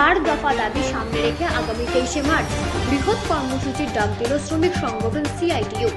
4 দফা দাবি সামনে রেখে আগামী 23শে মার্চ বৃহৎ কর্মসূচির ডাক দিল শ্রমিক সংগঠন সিআইটিইউ।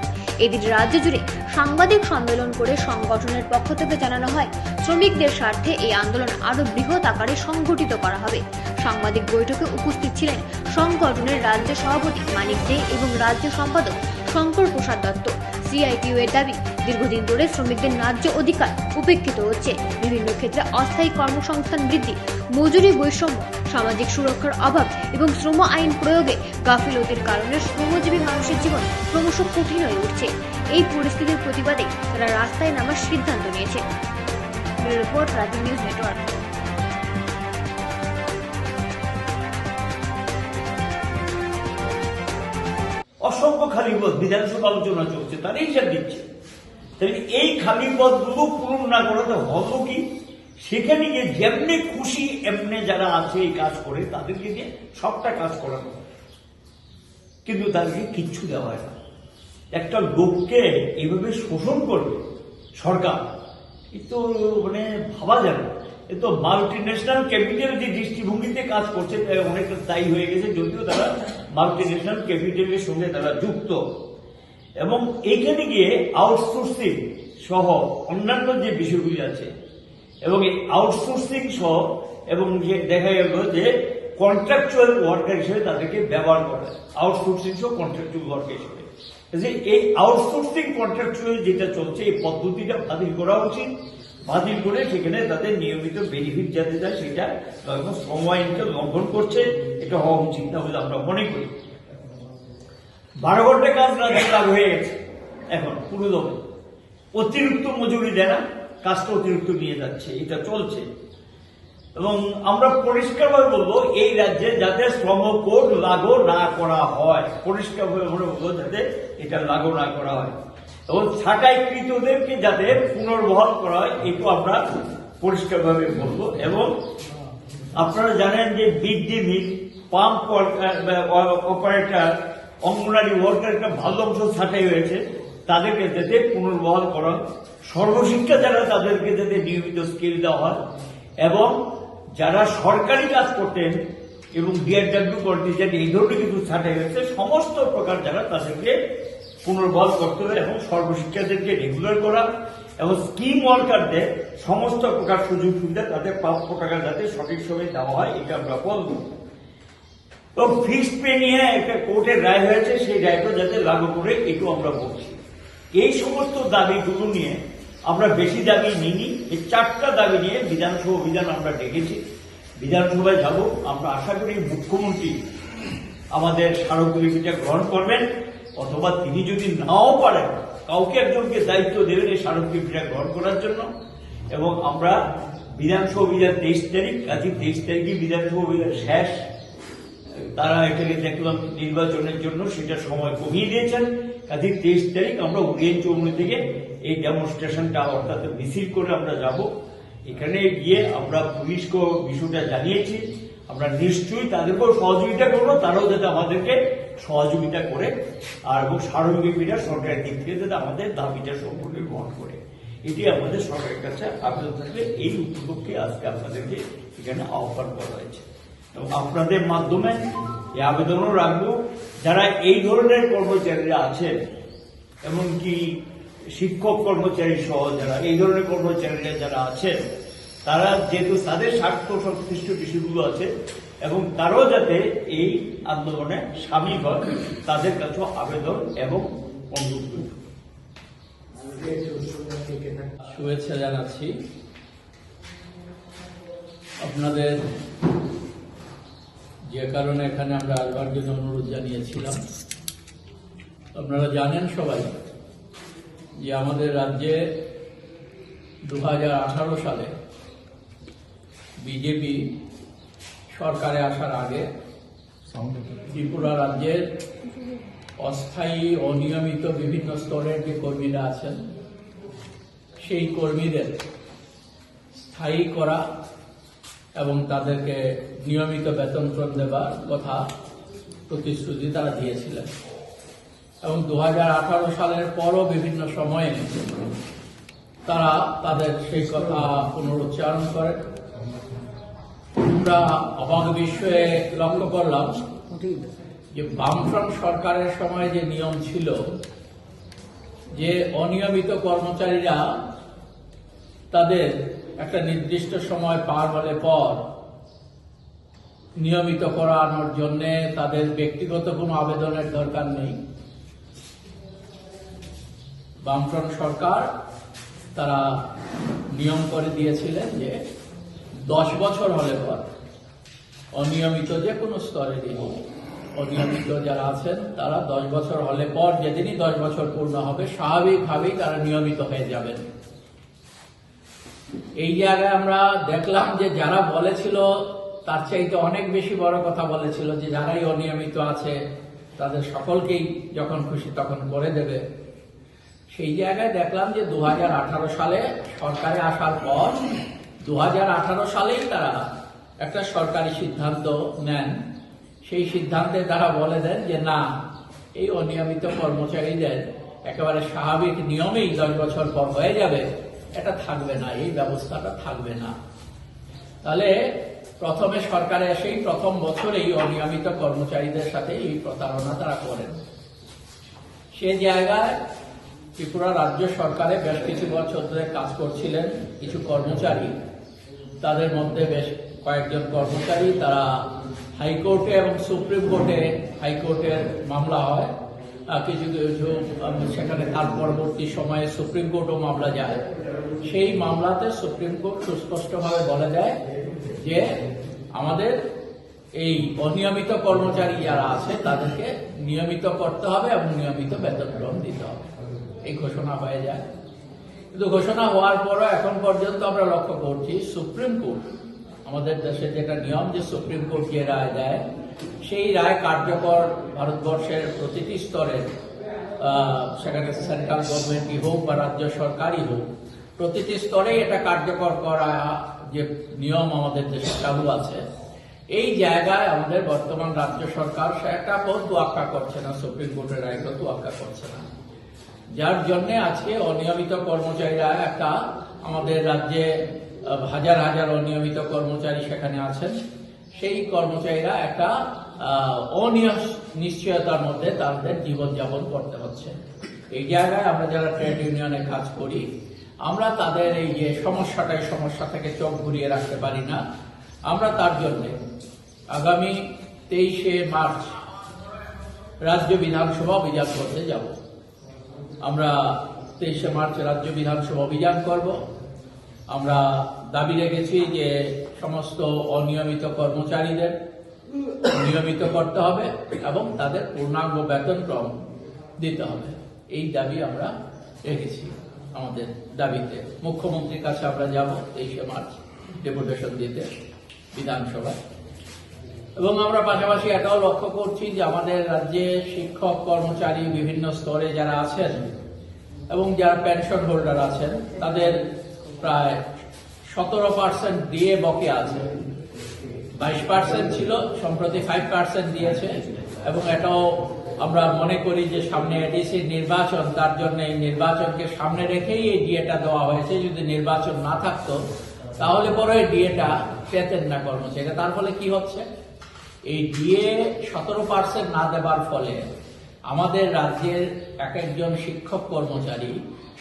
এদিন রাজ্য জুড়ে সাংবাদিক সম্মেলন করে সংগঠনের পক্ষ থেকে জানানো হয়, শ্রমিকদের স্বার্থে এই আন্দোলন আরো বৃহৎ আকারে সংগঠিত করা হবে। সাংবাদিক বৈঠকে উপস্থিত ছিলেন সংগঠনের রাজ্য সভাপতি মানিক দে এবং রাজ্য সম্পাদক শঙ্কর প্রসাদ দত্ত। সিআইটিইউ এর দাবি, দীর্ঘদিন ধরে শ্রমিকদের ন্যায্য অধিকার উপেক্ষিত হচ্ছে। বিভিন্ন ক্ষেত্রে অস্থায়ী কর্মসংস্থান বৃদ্ধি, মজুরি বৈষম্য, সামাজিক সুরক্ষার অভাব এবং শ্রম আইন প্রয়োগে গাফিলতির কারণে শ্রমজীবী মানুষের জীবন ক্রমশ কঠিন হয়ে উঠছে। এই পরিস্থিতির প্রতিবাদে তারা রাস্তায় নামার সিদ্ধান্ত নিয়েছে। রিপোর্ট রাজ্য নিউজ নেটওয়ার্ক। অসংখ্য খালি পদ বিধানসভা আলোচনা চলছে, তার হিসাব দিচ্ছে। তাহলে এই খালি পদগুলো পূরণ না করাতে হলো কি? সেখানে গিয়ে যেমনি খুশি এমনি যারা আছে এই কাজ করে তাদেরকে দিয়ে সবটা কাজ করানো হয়, কিন্তু তাদেরকে কিচ্ছু দেওয়া হয় না। একটা লোককে এইভাবে শোষণ করবে সরকার, এ তো মানে ভাবা যায় না। এ তো মাল্টি ন্যাশনাল ক্যাপিটাল যে দৃষ্টিভঙ্গিতে কাজ করছে অনেকটা দায়ী হয়ে গেছে, যদিও তারা মাল্টি ন্যাশনাল ক্যাপিটালের সঙ্গে তারা যুক্ত। এবং এইখানে গিয়ে আউটসোর্সিং সহ অন্যান্য যে বিষয়গুলি আছে, এবং এই আউটসোর্সিং সহ এবং যে দেখা গেল যে কন্ট্রাকচুয়াল ওয়ার্কার হিসেবে তাদেরকে ব্যবহার করে, আউটসোর্সিং সহ কন্ট্রাকচুয়াল ওয়ার্কার হিসেবে। এই আউটসোর্সিং কন্ট্রাকচুয়াল যেটা চলছে এই পদ্ধতিটা বাতিল করা উচিত। বাতিল করে সেখানে তাদের নিয়মিত বেনিফিট যাতে যায় সেটা শ্রম আইনকে লঙ্ঘন করছে, এটা হওয়া উচিত না বলে আমরা মনে করি। 12 ঘন্টা কাজ রাজ্যে লাগু হয়ে গেছে, এখন পুরো দমে অতিরিক্ত মজুরি দেয় না, কাজটা অতিরিক্ত নিয়ে যাচ্ছে, এটা চলছে। এবং আমরা পরিষ্কারভাবে বলবো এই রাজ্যে যাতে শ্রম কোড লাগু না করা হয়, পরিষ্কারভাবে আমরা বলবো যাতে এটা লাগু না করা হয়, এবং ছাঁটাইকৃতদেরকে যাতে পুনর্বহাল করা হয়, এটাও আমরা পরিষ্কারভাবে বলবো। এবং আপনারা জানেন যে mid day meal, pump operator, anganwadi worker একটা ভালো অংশ ছাঁটাই হয়েছে, তাদেরকে যাতে পুনর্বহাল করা হয়। সর্বশিক্ষা যারা তাদেরকে যাতে নিয়মিত স্কিল দেওয়া হয়, এবং যারা সরকারি কাজ করতেন এবং ডিআরডব্লিউ করতে যাতে এই ধরনের কিছু ছাঁটাই হয়েছে, সমস্ত প্রকার যারা তাদেরকে পুনর্বহাল করতে হবে, এবং সর্বশিক্ষাদেরকে রেগুলার করা, এবং স্কিম ওয়ার্কারদের সমস্ত প্রকার সুযোগ সুবিধা তাদের প্রাপ্য টাকা যাতে সঠিক সময়ে দেওয়া হয়, এটা আমরা বলবো। এবং ফিক্সড পে নিয়ে একটা কোর্টের রায় হয়েছে, সেই রায়টা যাতে লাগু করে এটাও আমরা বলছি। এই সমস্ত দাবিগুলো নিয়ে আমরা বেশি দাবি নিইনি, এই 4টা দাবি নিয়ে বিধানসভা অভিযান আমরা ডেকেছি। বিধানসভায় যাব, আমরা আশা করি মুখ্যমন্ত্রী আমাদের স্মারকলিপিটা গ্রহণ করবেন, অথবা তিনি যদি নাও পারেন কাউকে একজনকে দায়িত্ব দেবেন এই স্মারকলিপিটা গ্রহণ করার জন্য। এবং আমরা বিধানসভা অভিযান 23 তারিখ, আজকে 23 তারিখে বিধানসভা অভিযান শেষ। তারা এটাকে দেখলাম নির্বাচনের জন্য সেটা সময় কমিয়ে দিয়েছেন, কাজে 23 তারিখ আমরা উড়িয়ে চৌমুনি থেকে এই ডেমনস্ট্রেশনটা অর্থাৎ মিছিল করে আমরা যাব। এখানে গিয়ে আমরা পুলিশকে বিষয়টা জানিয়েছি, আমরা নিশ্চয়ই তাদেরকেও সহযোগিতা করবো, তারাও যাতে আমাদেরকে সহযোগিতা করে, আর এবং স্মারকলিপিটা সরকারের দিক থেকে যাতে আমাদের দাবিটা সম্পূর্ণ গ্রহণ করে, এটি আমাদের সরকারের কাছে আবেদন থাকলে এই উপলক্ষে আজকে আপনাদেরকে এখানে আহ্বান করা হয়েছে। এবং আপনাদের মাধ্যমে এই আবেদনও রাখবো, যারা এই ধরনের কর্মচারীরা আছেন, এমনকি শিক্ষক কর্মচারী সহ যারা এই ধরনের কর্মচারীরা যারা আছেন, তারা যেহেতু তাদের স্বার্থ সংশ্লিষ্ট বিষয়গুলো আছে, এবং তারাও যাতে এই আন্দোলনে সামিল হয়, তাদের কাছেও আবেদন এবং অনুরোধ করি। শুভেচ্ছা জানাচ্ছি। আপনাদের যে কারণে এখানে আমরা আসবার জন্য অনুরোধ জানিয়েছিলাম, আপনারা জানেন সবাই যে আমাদের রাজ্যে 2018 সালে বিজেপি সরকারে আসার আগে ত্রিপুরা রাজ্যের অস্থায়ী অনিয়মিত বিভিন্ন স্তরের যে কর্মীরা আছেন, সেই কর্মীদের স্থায়ী করা এবং তাদেরকে নিয়মিত বেতন দেবার কথা প্রতিশ্রুতি তারা দিয়েছিলেন। এবং 2018 সালের পরও বিভিন্ন সময়ে তারা তাদের সেই কথা পুনরুচ্চারণ করেন। আমরা অবাক বিস্ময়ে লক্ষ্য করলাম যে বামফ্রন্ট সরকারের সময় যে নিয়ম ছিল যে অনিয়মিত কর্মচারীরা তাদের একটা নির্দিষ্ট সময় পার হলে পর নিয়মিত করানোর জন্য তাদের ব্যক্তিগত কোনো আবেদনের দরকার নেই। বামফ্রন্ট সরকার তারা নিয়ম করে দিয়েছিলেন যে 10 বছর হলে পর অনিয়মিত যে কোনো স্তরেরই হোক, অনিয়মিত যারা আছেন তারা 10 বছর হলে পর যেদিনই 10 বছর পূর্ণ হবে স্বাভাবিকভাবেই তারা নিয়মিত হয়ে যাবেন। এই জায়গায় আমরা দেখলাম যে যারা বলেছিল তার চাইতে অনেক বেশি বড় কথা বলেছিল যে যারাই অনিয়মিত আছে তাদের সকলকেই যখন খুশি তখন করে দেবে। সেই জায়গায় দেখলাম যে 2018 সালে সরকারে আসার পর 2018 সালেই তারা একটা সরকারি সিদ্ধান্ত নেন। সেই সিদ্ধান্তে তারা বলে দেন যে না, এই অনিয়মিত কর্মচারীদের একেবারে স্বাভাবিক নিয়মেই 10 বছর পর হয়ে যাবে, এটা থাকবে না, এই ব্যবস্থাটা থাকবে না। তাহলে প্রথমে সরকারে এসেই প্রথম বছরেই অনিয়মিত কর্মচারীদের সাথে এই প্রতারণা তারা করেন। সে জায়গায় ত্রিপুরা রাজ্য সরকারে বেশ কিছু বছর ধরে কাজ করছিলেন কিছু কর্মচারী, তাদের মধ্যে বেশ কয়েকজন কর্মচারী তারা হাইকোর্টে এবং সুপ্রিম কোর্টে, হাইকোর্টের মামলা হয়, কিছু কিছু সেখানে তার পরবর্তী সময়ে সুপ্রিম কোর্টও মামলা যায়। সেই মামলাতে সুপ্রিম কোর্ট সুস্পষ্টভাবে বলে দেয় যে আমাদের এই অনিয়মিত কর্মচারী যারা আছে তাদেরকে নিয়মিত করতে হবে এবং নিয়মিত বেতন গ্রহণ দিতে হবে, এই ঘোষণা হয়ে যায়। কিন্তু ঘোষণা হওয়ার পরও এখন পর্যন্ত আমরা লক্ষ্য করছি সুপ্রিম কোর্ট, আমাদের দেশে যেটা নিয়ম যে সুপ্রিম কোর্ট যে রায় দেয় সেই রায় কার্যকর ভারতবর্ষের প্রতিটি স্তরে, সেখানে সেন্ট্রাল গভর্নমেন্টই হোক বা রাজ্য সরকারই হোক, প্রতিটি স্তরেই এটা কার্যকর করা যে নিয়ম আমাদের দেশে চালু আছে। এই জায়গায় আমাদের বর্তমান রাজ্য সরকার সে একটা বহু তোয়াক্কা করছে না, সুপ্রিম কোর্টের রায়কে তোয়াক্কা করছে না, যার জন্য আজকে অনিয়মিত কর্মচারীরা একটা, আমাদের রাজ্যে হাজার হাজার অনিয়মিত কর্মচারী সেখানে আছেন, সেই কর্মচারীরা একটা অনিশ্চয়তার মধ্যে তাদের জীবনযাপন করতে হচ্ছে। এই জায়গায় আমরা যারা ট্রেড ইউনিয়নে কাজ করি আমরা তাদের এই যে সমস্যা থেকে চোখ ঘুরিয়ে রাখতে পারি না। আমরা তার জন্য আগামী 23শে মার্চ রাজ্য বিধানসভা অভিযান করতে যাব। আমরা 23শে মার্চ রাজ্য বিধানসভা অভিযান করব। আমরা দাবি রেখেছি যে সমস্ত অনিয়মিত কর্মচারীদের নিয়মিত করতে হবে এবং তাদের পূর্ণাঙ্গ বেতনক্রম দিতে হবে, এই দাবি আমরা রেখেছি। আমাদের দাবিতে মুখ্যমন্ত্রীর কাছে আমরা যাব 23শে মার্চ ডেপুটেশন দিতে বিধানসভায়। এবং আমরা পাশাপাশি এটাও লক্ষ্য করছি যে আমাদের রাজ্যে শিক্ষক কর্মচারী বিভিন্ন স্তরে যারা আছেন এবং যারা পেনশন হোল্ডার আছেন তাদের প্রায় 17% দিয়ে বকে আছে। 22% ছিল, সম্প্রতি 5% দিয়েছে। এবং এটাও আমরা মনে করি যে সামনে এডিসি নির্বাচন, তার জন্য এই নির্বাচনকে সামনে রেখেই এই ডিএটা দেওয়া হয়েছে। যদি নির্বাচন না থাকতো তাহলে পরে ডিএটা পেতেন না কর্মচারীরা। তার ফলে কি হচ্ছে, এই ডিএ 17% না দেবার ফলে আমাদের রাজ্যের এক একজন শিক্ষক কর্মচারী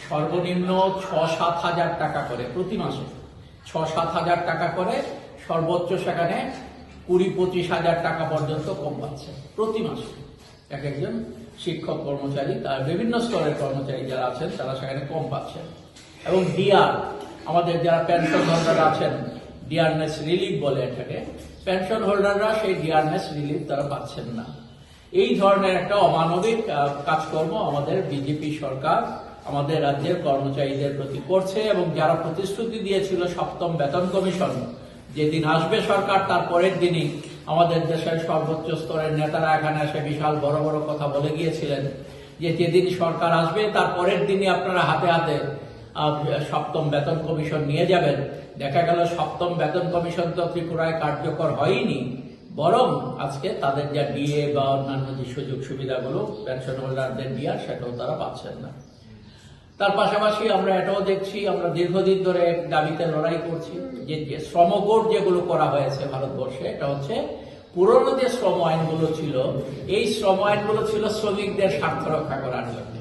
সর্বনিম্ন 6-7 হাজার টাকা করে প্রতি মাসে, 6-7 হাজার টাকা করে, সর্বোচ্চ সেখানে 20-25 হাজার টাকা পর্যন্ত কম পাচ্ছে প্রতি মাসে এক একজন শিক্ষক কর্মচারী। তার বিভিন্ন স্তরের কর্মচারী যারা আছেন তারা সেখানে কম পাচ্ছেন। এবং ডিআর, আমাদের যারা পেনশন হোল্ডার আছেন, ডিআরনেস রিলিফ বলে এটাকে, পেনশন হোল্ডাররা সেই ডিআরনেস রিলিফ তারা পাচ্ছেন না। এই ধরনের একটা অমানবিক কাজকর্ম আমাদের বিজেপি সরকার আমাদের রাজ্যের কর্মচারীদের প্রতি করছে। এবং যারা প্রতিশ্রুতি দিয়েছিল 7ম বেতন কমিশন যেদিন আসবে সরকার, তার পরের দিনই আমাদের দেশের সর্বোচ্চ স্তরের নেতারা এখানে এসে বিশাল বড় বড় কথা বলে গিয়েছিলেন যে যেদিন সরকার আসবে তার পরের দিনই আপনারা হাতে হাতে 7ম বেতন কমিশন নিয়ে যাবেন। দেখা গেল 7ম বেতন কমিশন তো ত্রিপুরায় কার্যকর হয়নি, বরং আজকে তাদের যা ডিএ বা অন্যান্য যে সুযোগ সুবিধাগুলো পেনশন হোল্ডারদের ডিআর, সেটাও তারা পাচ্ছেন না। তার পাশাপাশি আমরা এটাও দেখছি, আমরা দীর্ঘদিন ধরে এক দাবিতে লড়াই করছি যে শ্রম কোড যেগুলো করা হয়েছে ভারতবর্ষে, এটা হচ্ছে পুরনো যে শ্রম আইনগুলো ছিল, এই শ্রম আইনগুলো ছিল শ্রমিকদের স্বার্থ রক্ষা করার জন্য।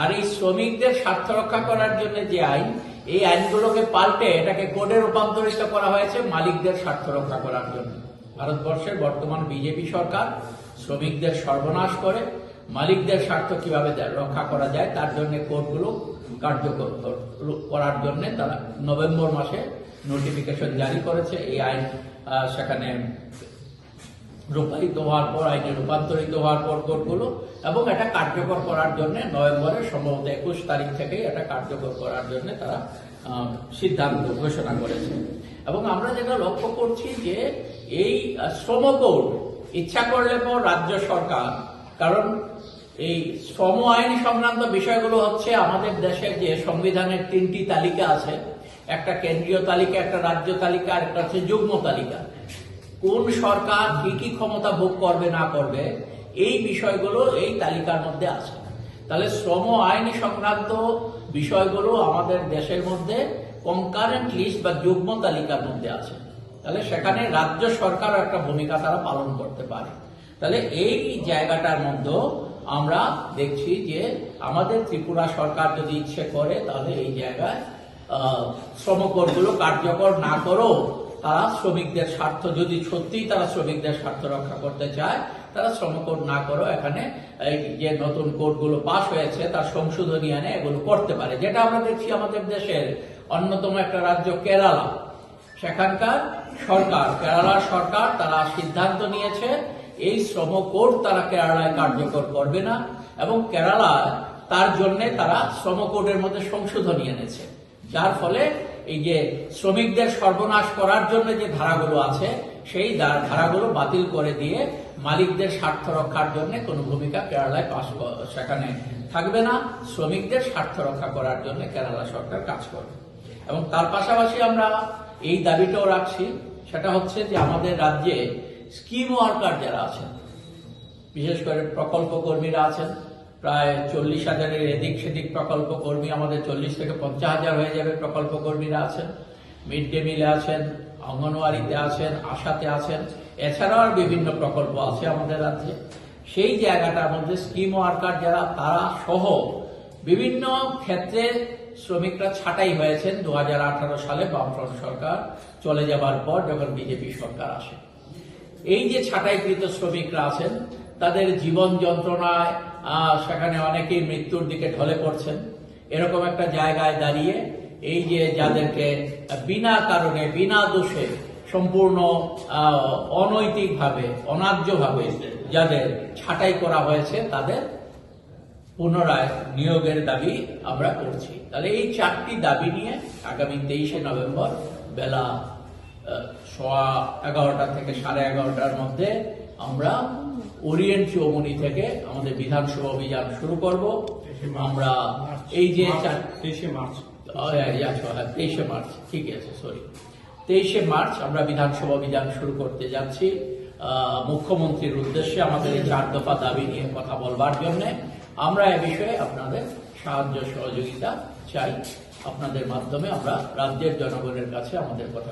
আর এই শ্রমিকদের স্বার্থ রক্ষা করার জন্য যে আইন, এই আইনগুলোকে পাল্টে এটাকে কোডে রূপান্তরিত করা হয়েছে মালিকদের স্বার্থ রক্ষা করার জন্য। ভারতবর্ষের বর্তমান বিজেপি সরকার শ্রমিকদের সর্বনাশ করে মালিকদের স্বার্থ কিভাবে রক্ষা করা যায় তার জন্য কোডগুলো কার্যকর করার জন্য তারা নভেম্বর মাসে নোটিফিকেশন জারি করেছে। এই আইন সেখানে রূপায়িত হওয়ার পর, আইনে রূপান্তরিত হওয়ার পর কোডগুলো, এবং এটা কার্যকর করার জন্য নভেম্বরের সম্ভবত 21 তারিখ থেকেই এটা কার্যকর করার জন্য তারা সিদ্ধান্ত ঘোষণা করেছে। এবং আমরা যেটা লক্ষ্য করছি যে এই শ্রম কোড ইচ্ছা করলে পর রাজ্য সরকার, কারণ এই শ্রম আইন সংক্রান্ত বিষয়গুলো হচ্ছে আমাদের দেশের যে সংবিধানের 3টি তালিকা আছে, একটা কেন্দ্রীয় তালিকা, একটা রাজ্য তালিকা, আর একটা হচ্ছে যুগ্ম তালিকা। কোন সরকার কি কি ক্ষমতা ভোগ করবে না করবে এই বিষয়গুলো এই তালিকার মধ্যে আছে। তাহলে শ্রম আইন সংক্রান্ত বিষয়গুলো আমাদের দেশের মধ্যে কনকারেন্ট লিস্ট বা যুগ্ম তালিকার মধ্যে আছে। তাহলে সেখানে রাজ্য সরকারও একটা ভূমিকা তারা পালন করতে পারে। তাহলে এই জায়গাটার মধ্যে আমরা দেখছি যে আমাদের ত্রিপুরা সরকার যদি ইচ্ছে করে তাহলে এই জায়গায় শ্রম কোডগুলো কার্যকর না করেও তারা শ্রমিকদের স্বার্থ, যদি সত্যিই তারা শ্রমিকদের স্বার্থ রক্ষা করতে চায়, তারা শ্রম কোড না করেও এখানে এই যে নতুন কোডগুলো পাস হয়েছে তার সংশোধনী এনে এগুলো করতে পারে। যেটা আমরা দেখছি আমাদের দেশের অন্যতম একটা রাজ্য কেরালা, সেখানকার সরকার, কেরালার সরকার তারা সিদ্ধান্ত নিয়েছে এই শ্রম কোড তারা কেরালায় কার্যকর করবে না, এবং কেরালা তার জন্য তারা শ্রম কোডের মধ্যে সংশোধনী এনেছে, যার ফলে এই যে শ্রমিকদের সর্বনাশ করার জন্য যে ধারাগুলো আছে সেই ধারাগুলো বাতিল করে দিয়ে মালিকদের স্বার্থ রক্ষার জন্য কোনো ভূমিকা কেরালায় সেখানে থাকবে না। শ্রমিকদের স্বার্থ রক্ষা করার জন্য কেরালা সরকার কাজ করবে। এবং তার পাশাপাশি আমরা এই দাবিটাও রাখছি, সেটা হচ্ছে যে আমাদের রাজ্যে স্কিম ওয়ার্কার যারা আছেন, বিশেষ করে প্রকল্প কর্মীরা আছেন, প্রায় 40,000-এর এদিক সেদিক প্রকল্প কর্মী, আমাদের 40 থেকে 50,000 হয়ে যাবে প্রকল্প কর্মীরা আছেন, মিড ডে মিলে আছেন, অঙ্গনওয়াড়িতে আছেন, আশাতে আছেন, এছাড়াও বিভিন্ন প্রকল্প আছে আমাদের রাজ্যে। সেই জায়গাটার মধ্যে স্কিম ওয়ার্কার যারা, তারা সহ বিভিন্ন ক্ষেত্রে শ্রমিকরা ছাঁটাই হয়েছেন 2018 সালে বামফ্রন্ট সরকার চলে যাবার পর, যখন বিজেপি সরকার আসে। এই যে ছাঁটাইকৃত শ্রমিকরা আছেন তাদের জীবন যন্ত্রণায় সেখানে অনেকেই মৃত্যুর দিকে ঢলে পড়ছেন। এরকম একটা জায়গায় দাঁড়িয়ে এই যে যাদেরকে বিনা কারণে, বিনা দোষে, সম্পূর্ণ অনৈতিকভাবে, অন্যায্যভাবে যাদের ছাঁটাই করা হয়েছে তাদের পুনরায় নিয়োগের দাবি আমরা করছি। তাহলে এই 4টি দাবি নিয়ে আগামী 23শে নভেম্বর বেলা 11:15 থেকে 11:30টার মধ্যে আমরা ওরিয়েন্ট চৌমুনি থেকে আমাদের বিধানসভা অভিযান শুরু করব। আমরা এই যে 23শে মার্চ, ঠিক আছে, 23শে মার্চ আমরা বিধানসভা অভিযান শুরু করতে যাচ্ছি মুখ্যমন্ত্রীর উদ্দেশ্যে আমাদের এই 4 দফা দাবি নিয়ে কথা বলবার জন্য। আমরা এ বিষয়ে আপনাদের সাহায্য সহযোগিতা চাই। আপনাদের মাধ্যমে আমরা রাজ্যের জনগণের কাছে আমাদের কথা